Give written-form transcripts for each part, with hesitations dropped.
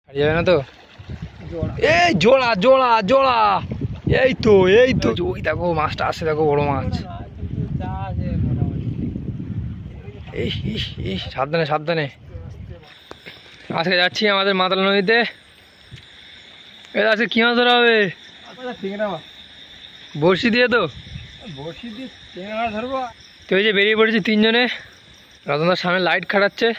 ছাড়িয়ে যাবে না তো? এই জোড়া জোড়া জোড়া, এই তো ওই দেখো মাছটা আসছে, দেখো বড় মাছ। এই সাবধানে সাবধানে। আজকে যাচ্ছি আমাদের মাতাল নদীতে। আজকে কি মাছ ধরা হবে? বড়শি দিয়ে তো? বড়শি দিয়ে চিংড়া মাছ ধরবো। তো এই যে বেরিয়ে পড়েছি তিনজনে। রতনদার সামনে লাইট খাটাচ্ছে।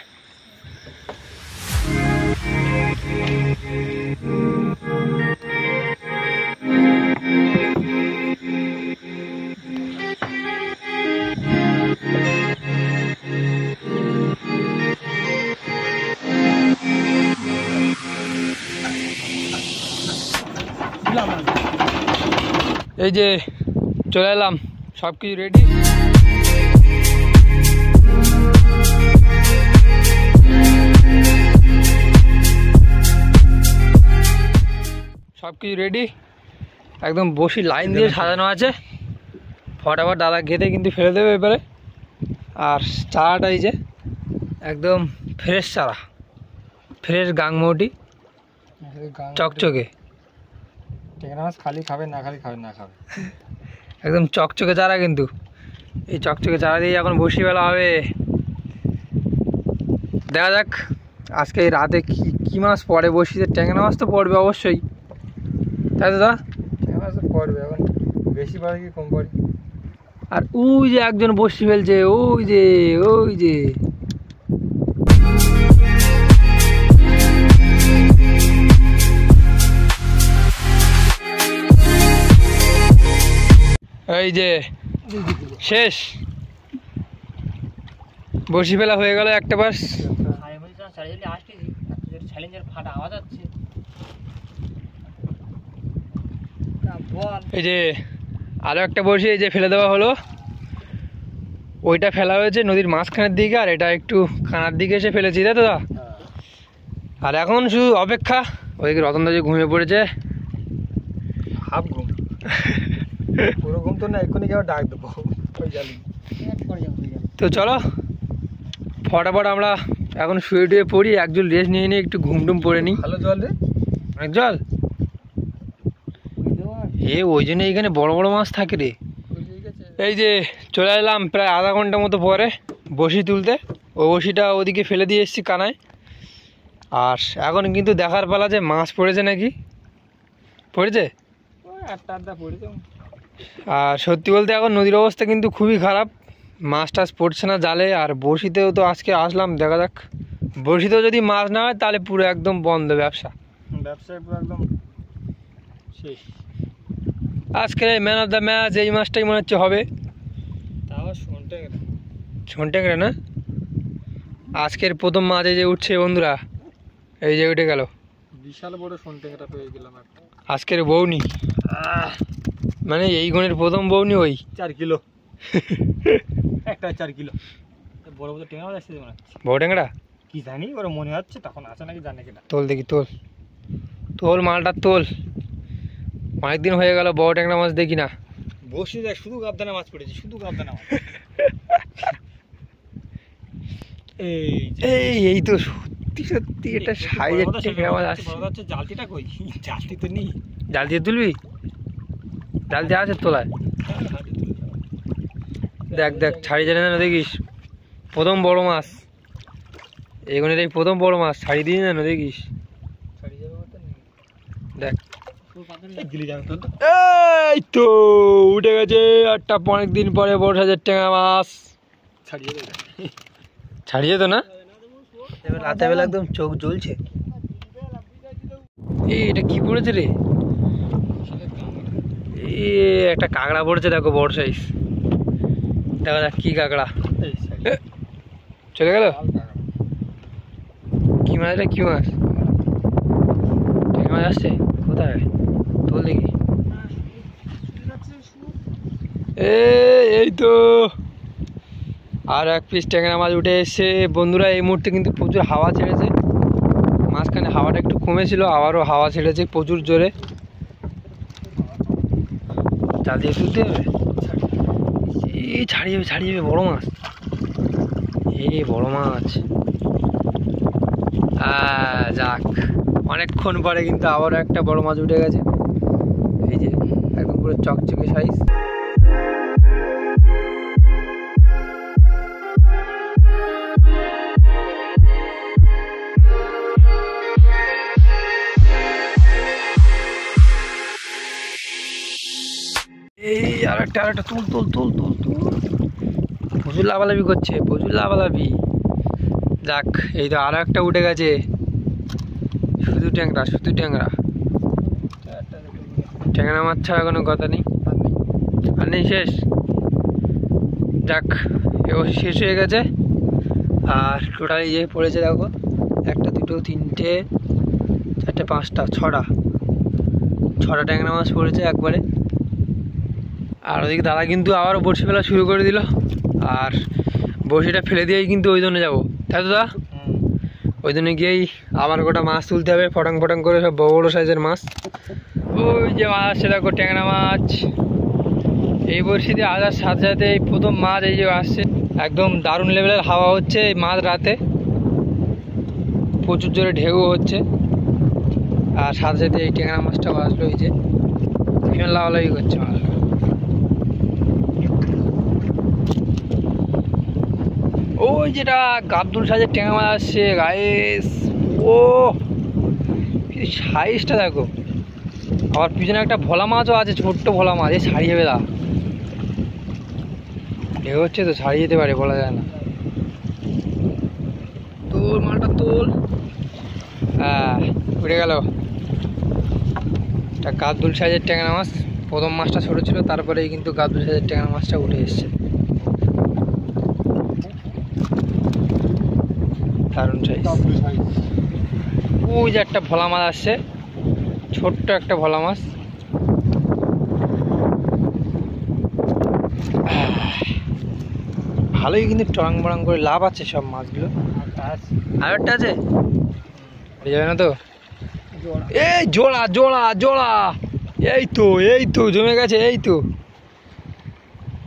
এই যে চলে এলাম, সব কিছু রেডি। সব কিছু রেডি, একদম বসি লাইন দিয়ে সাজানো আছে। ফটাফট দাদা ঘেতে কিন্তু ফেলে দেবে এবারে। আর চারাটা এই যে একদম ফ্রেশ চারা, ফ্রেশ গাংমৌটি, চকচকে। টেংরা মাছ খালি খাবে না খালি খাবে না খাবে, একদম চকচকে চারা। কিন্তু এই চকচকে চারা দিয়ে এখন বসি বেলা হবে। দেখা যাক আজকে এই রাতে কি মাছ পড়ে বসিতে। ট্যাংরা মাছ তো পড়বে অবশ্যই, তাই তো দা? ট্যাংরা মাছ তো পড়বে, এখন বেশি পড়ে কি কম পড়ে। আর ওই যে একজন বসি ফেলছে, ওই যে এই যে শেষ বসি ফেলা হয়ে গেল একটা বাস। এই যে আরো একটা বসি এই যে ফেলে দেওয়া হলো। ওইটা ফেলা হয়েছে নদীর মাঝখানের দিকে, আর এটা একটু কানার দিকে এসে ফেলেছি, তাই তো দা? আর এখন শুধু অপেক্ষা। ওইদিকে রতনদা যে ঘুমিয়ে পড়েছে, হাফ ঘুম, পুরো ঘুম তো না, এক্ষুনি কেউ ডাক দেবো। তো চলো ফটাফট আমরা এখন শুয়ে টুয়ে পড়ি, একজন রেস্ট নিয়ে একটু ঘুমটুম পড়ে নিই। ভালো জল রে, অনেক জল। ওই জন্য এইখানে বড় বড় মাছ থাকে রে। এই যে চলে এলাম প্রায় আধা ঘন্টা মতো পরে বসি তুলতে। ও বসিটা ওদিকে ফেলে দিয়ে এসেছি কানায়। আর এখন কিন্তু দেখার পালা যে মাছ পড়েছে নাকি। পড়েছে? আর সত্যি বলতে এখন নদীর অবস্থা কিন্তু খুবই খারাপ, মাছ টাছ পড়ছে না জালে। আর বড়শিতেও তো আজকে আসলাম, দেখা যাক বড়শিতেও যদি মাছ না হয় তাহলে পুরো একদম বন্ধ ব্যবসায় পুরো একদম শেষ। আজকে ম্যান অফ দ্য ম্যাচ এই মাছটাই মনে হচ্ছে হবে। শোনটেংরা না? আজকের প্রথম মাছ এই যে উঠছে বন্ধুরা, এই যে উঠে গেল বিশাল বড় শোনটেংরা পেয়ে গেলাম আজকের বউনি। মানে এই গুণের প্রথম বউনি, ওই 4 কিলো একটা 4 কিলো বড় বড় টেংরা আসছে। বড় টেংরা কি জানি, ওরা মনে হচ্ছে তখন আছে নাকি জানে কিনা। তোল দেখি, তোল মালটা তোল। অনেকদিন হয়ে গেল বড় ট্যাংরা মাছ দেখি না। বসে দেখ, শুধু গাবদানা মাছ পড়েছে, শুধু গাবদানা মাছ। এই তো সত্যি সত্যি এটা সাইজের ট্যাংরা মাছ আসছে। জালতিটা কই? জালতি তো নেই। জাল দিয়ে তুলবি? জাল দিয়ে আছে তোলায়। দেখ ছাড়ি জানে না, দেখিস প্রথম বড় মাছ এগুনের, এই প্রথম বড় মাছ ছাড়ি দিয়ে না, দেখিস দেখ। এই তো উঠে গেছে একটা অনেকদিন পরে বড় সাইজের ট্যাংরা মাছ। ছাড়িয়ে তো না, এবার রাতে বেলা একদম চোখ জ্বলছে। এটা কি পড়েছে রে? একটা কাঁকড়া পড়েছে, দেখো বড় সাইজ। দেখা যাক কি কাঁকড়া। চলে গেল। কি মাছ রে? কি মাছ? ট্যাংরা মাছ আসছে কোথায়? তোল দেখি। এই তো আর এক পিস ট্যাংরা মাছ উঠে এসছে বন্ধুরা। এই মুহূর্তে কিন্তু প্রচুর হাওয়া ছেড়েছে, মাঝখানে হাওয়াটা একটু কমেছিল, আবারও হাওয়া ছেড়েছে প্রচুর জোরে। জাল দিয়ে তুলতে হবে। ছাড়িয়ে যাবে বড় মাছ। বড় মাছ। যাক অনেকক্ষণ পরে কিন্তু আবারও একটা বড় মাছ উঠে গেছে। এই যে একদম পুরো চকচকে সাইজ। এই আরেকটা তুল তুল তুল তুল তুল, প্রচুর লাভালাভি করছে, প্রচুর লাভালাভি। যাক, এই তো আরো একটা উঠে গেছে, শুধু ট্যাংরা, শুধু ট্যাংরা। ট্যাংরা মাছ ছাড়া কোনো কথা নেই, আর নেই, শেষ। যাক, এবার শেষ হয়ে গেছে। আর টোটাল যে পড়েছে দেখো, 1 2 3 4 5 6টা ট্যাংরা মাছ পড়েছে একবারে। আর ওদিকে দাদা কিন্তু আবারও বড়শি ফেলা শুরু করে দিল। আর বড়শিটা ফেলে দিয়েই কিন্তু ওই জন্য যাবো, তাই তো দাদা? ওই জন্য গিয়েই আবার গোটা মাছ তুলতে হবে, ফটাং ফটাং করে, সব বড় বড় সাইজের মাছ। ওই যে মাছ, সে দেখো ট্যাংরা মাছ। এই বড়শিতে আসার সাথে সাথে এই প্রথম মাছ এই যে আসছে, একদম দারুণ লেভেলের হাওয়া হচ্ছে এই মাঝ রাতে, প্রচুর জোরে ঢেউ হচ্ছে। আর সাথে সাথে এই ট্যাংরা মাছটাও আসলো, এই যে ভীষণ লাভালাভি করছে মাছ। ওই যেটা গাবদুল সাইজের ট্যাংরা মাছ আসছে গাইস, ও সাইজটা দেখো। আবার পিছনে একটা ভোলা মাছও আছে, ছোট্ট ভোলা মাছ, এই ছাড়িয়ে যাবে, দা ঢেউ হচ্ছে তো, ছাড়িয়ে যেতে পারে, বলা যায় না। তোল মালটা তোল। হ্যাঁ, উঠে গেল একটা গাবদুল সাইজের ট্যাংরা মাছ। প্রথম মাছটা ছোট ছিল, তারপরেই কিন্তু গাবদুল সাইজের ট্যাংরা মাছটা উঠে এসছে। দারুণ সাইজ। ওই যে একটা ভোলা মাছ আসছে, ছোট্ট একটা ভোলা মাছ। ভালোই কিন্তু টরাং বরাং করে লাভ আছে সব মাছগুলো। আর একটা আছে, যাবে না তো? এই জোড়া জোড়া জোড়া, এই তো জমে গেছে, এই তো।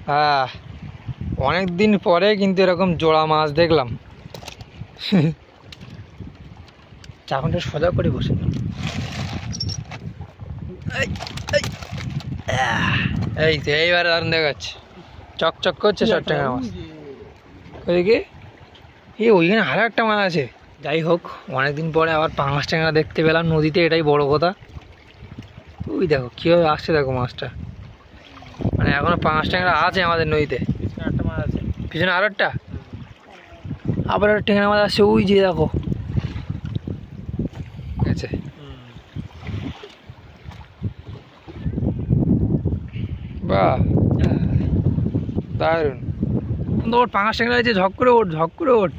হ্যাঁ, অনেক দিন পরে কিন্তু এরকম জোড়া মাছ দেখলাম। চাকুনটা সোজা করে বসে, এই তো এইবারে দারুণ দেখাচ্ছে, চকচক করছে সব ট্যাংরা মাছ। ওইদিকে ওইখানে আরো একটা মাছ আছে। যাই হোক, অনেকদিন পরে আবার পাঙাশ ট্যাংরা দেখতে পেলাম নদীতে, এটাই বড় কথা। ওই দেখো কীভাবে আসছে, দেখো মাছটা, মানে এখনো পাঙাশ ট্যাংরা আছে আমাদের নদীতে। একটা মাছ আছে পিছনে, আরো একটা, আবার একটা ট্যাংরা মাছ আসছে, ওই যে দেখো। আছে বাহ, দারুণ। ওর পাঙাশ ট্যাংরা আছে, ঝক করে ওঠ, ঝক করে ওঠ।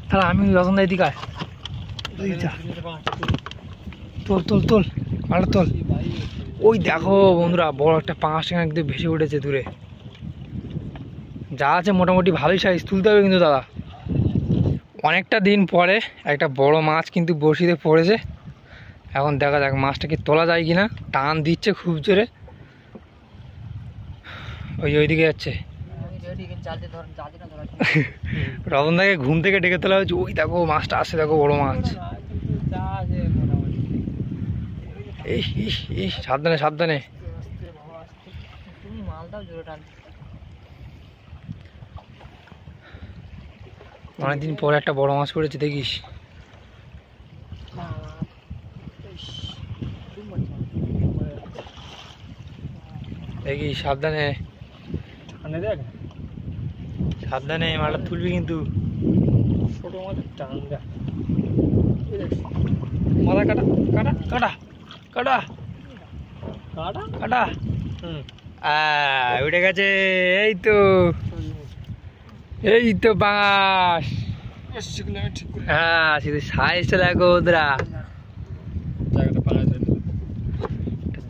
তাহলে আমি রতন দাই দিকে তোল তোল তোল, মালটা তোল। ওই দেখো বন্ধুরা, বড় একটা পাঙাশ ট্যাংরা কিন্তু ভেসে উঠেছে দূরে। যা আছে মোটামুটি ভালোই সাইজ, তুলতে হবে কিন্তু দাদা। অনেকটা দিন পরে একটা বড় মাছ কিন্তু বড়শিতে পড়েছে। এখন দেখা যাক মাছটাকে তোলা যায় কিনা। টান দিচ্ছে খুব জোরে, ওইদিকে যাচ্ছে। রতনদাকে ঘুম থেকে ডেকে তোলা হয়েছে, ওই দেখো মাছটা আসছে, দেখো বড় মাছ। এই সাবধানে সাবধানে। অনেকদিন পরে একটা বড় মাছ পড়েছে, দেখিস। দেখিস, সাবধানে সাবধানে, মালটা তুলবি কিন্তু। ছোট মাছের টান দেখ, মাথা কাটা কাটা কাটা কাটা কাটা কাটা। উঠে গেছে, এই তো, এই তো পাঙাশ। হ্যাঁ, শুধু সাইজটা দেখো ওদরা,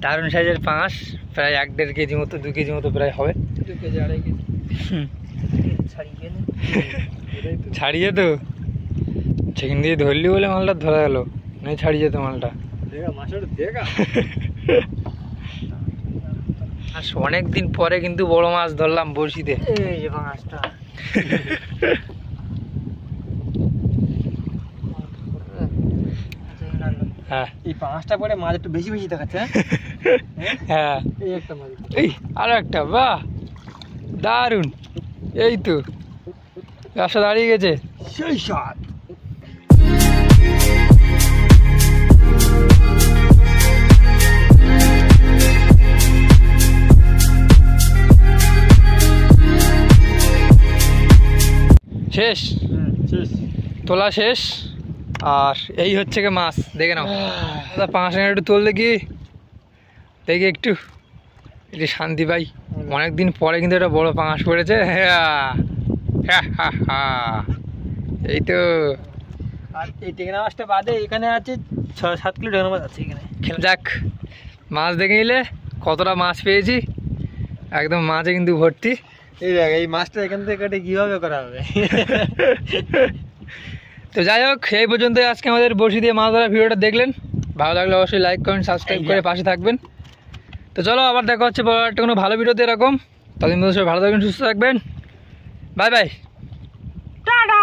দারুণ সাইজের পাঙাশ। প্রায় 1-1.5 কেজি মতো, 2 কেজি মতো প্রায় হবে। 2 কেজি 2.5 কেজি ছাড়িয়ে তো, সেখান দিয়ে ধরলি বলে মালটা ধরা গেল, নয় ছাড়িয়ে যেত মালটা। অনেকদিন পরে কিন্তু বড় মাছ ধরলাম বড়শিতে। এই যে মাছটা, হ্যাঁ এই 5টা পরে মাছ একটু বেশি বেশি দেখাচ্ছে। হ্যাঁ এই একটা মাছ, এই আরো একটা, বাহ দারুন। এই তো ব্যবসা দাঁড়িয়ে গেছে। সেই স্বাদ। শেষ, শেষ। তোলা শেষ। আর এই হচ্ছে কি মাছ, দেখে নাও দাদা। পাঁচ টাকা একটু তোল দেখি, দেখি একটু একটু শান্তি পাই। অনেকদিন পরে কিন্তু একটা বড় পাঙাশ পড়েছে। এই তো। আর এই টেকনা মাছটা বাদে এখানে আছে 6-7 কিলো টেকনা মাছ আছে এখানে। খেলে যাক, মাছ দেখে নিলে কতটা মাছ পেয়েছি, একদম মাছে কিন্তু ভর্তি। এই দেখ, এই মাছটা এখান থেকে কেটে কীভাবে করা হবে। তো যাই হোক, এই পর্যন্ত আজকে আমাদের বড়শি দিয়ে মাছ ধরা ভিডিওটা দেখলেন। ভালো লাগলে অবশ্যই লাইক করেন, সাবস্ক্রাইব করে পাশে থাকবেন। তো চলো আবার দেখা হচ্ছে পরে একটা কোনো ভালো ভিডিওতে এরকম। ততদিন মধ্যে সবাই ভালো থাকবেন, সুস্থ থাকবেন। Bye bye, tata.